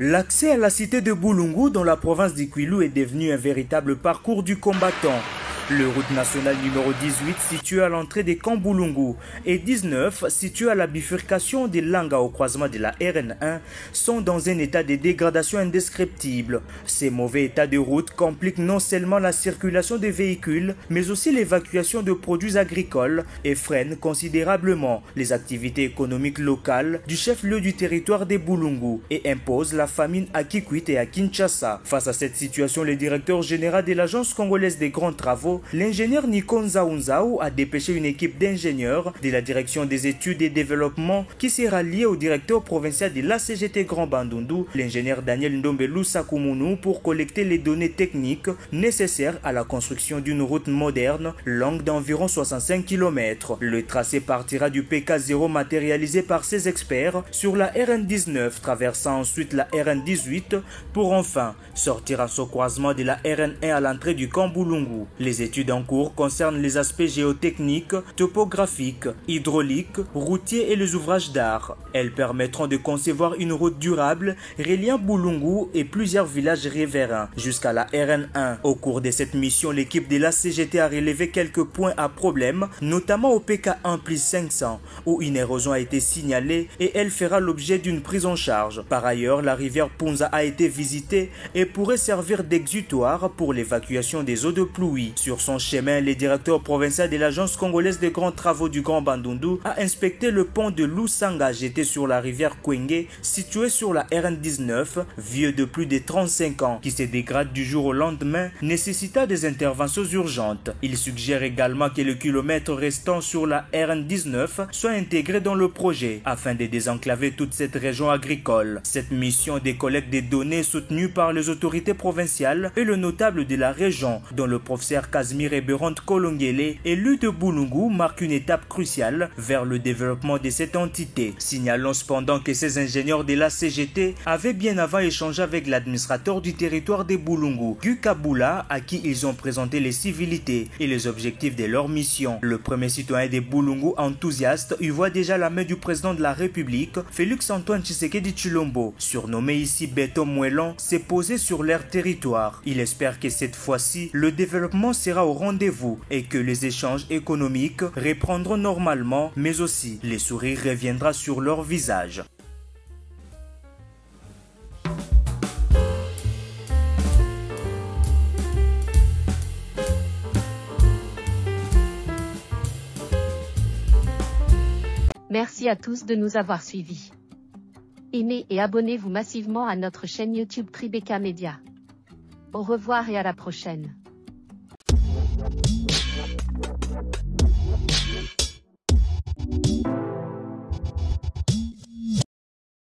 L'accès à la cité de Boulungu dans la province d'Ikwilu est devenu un véritable parcours du combattant. Le route nationale numéro 18 situé à l'entrée des camps Boulungu et 19 situé à la bifurcation des Langa au croisement de la RN1 sont dans un état de dégradation indescriptible. Ces mauvais états de route compliquent non seulement la circulation des véhicules mais aussi l'évacuation de produits agricoles et freinent considérablement les activités économiques locales du chef-lieu du territoire des Boulungu et imposent la famine à Kikwit et à Kinshasa. Face à cette situation, le directeur général de l'Agence congolaise des grands travaux, l'ingénieur Nikon Zaounzao, a dépêché une équipe d'ingénieurs de la direction des études et développement qui s'est ralliée au directeur provincial de l'ACGT Grand Bandundu, l'ingénieur Daniel Ndombelu Sakumunu, pour collecter les données techniques nécessaires à la construction d'une route moderne longue d'environ 65 km. Le tracé partira du PK0 matérialisé par ces experts sur la RN19, traversant ensuite la RN18 pour enfin sortir à ce croisement de la RN1 à l'entrée du camp Boulungu. Les études en cours concernent les aspects géotechniques, topographiques, hydrauliques, routiers et les ouvrages d'art. Elles permettront de concevoir une route durable reliant Boulungu et plusieurs villages riverains jusqu'à la RN1. Au cours de cette mission, l'équipe de la CGT a relevé quelques points à problème, notamment au PK1+500 où une érosion a été signalée et elle fera l'objet d'une prise en charge. Par ailleurs, la rivière Punza a été visitée et pourrait servir d'exutoire pour l'évacuation des eaux de pluie. Sur son chemin, le directeur provincial de l'Agence congolaise des grands travaux du Grand Bandundu a inspecté le pont de Lusanga jeté sur la rivière Kwenge, situé sur la RN19, vieux de plus de 35 ans, qui se dégrade du jour au lendemain, nécessita des interventions urgentes. Il suggère également que le kilomètre restant sur la RN19 soit intégré dans le projet, afin de désenclaver toute cette région agricole. Cette mission de collecte des données soutenue par les autorités provinciales et le notable de la région, dont le professeur Casimir Eberond Kolongele, élu de Boulungu, marque une étape cruciale vers le développement de cette entité. Signalons cependant que ces ingénieurs de la CGT avaient bien avant échangé avec l'administrateur du territoire de Boulungu, Gu Kabula, à qui ils ont présenté les civilités et les objectifs de leur mission. Le premier citoyen de Boulungu enthousiaste y voit déjà la main du président de la République, Félix Antoine Tshisekedi Tshilombo, surnommé ici Beto Mouelon, s'est posé sur leur territoire. Il espère que cette fois-ci, le développement sera au rendez-vous et que les échanges économiques reprendront normalement, mais aussi les sourires reviendront sur leur visage. Merci à tous de nous avoir suivis. Aimez et abonnez-vous massivement à notre chaîne YouTube Tribeca Media. Au revoir et à la prochaine.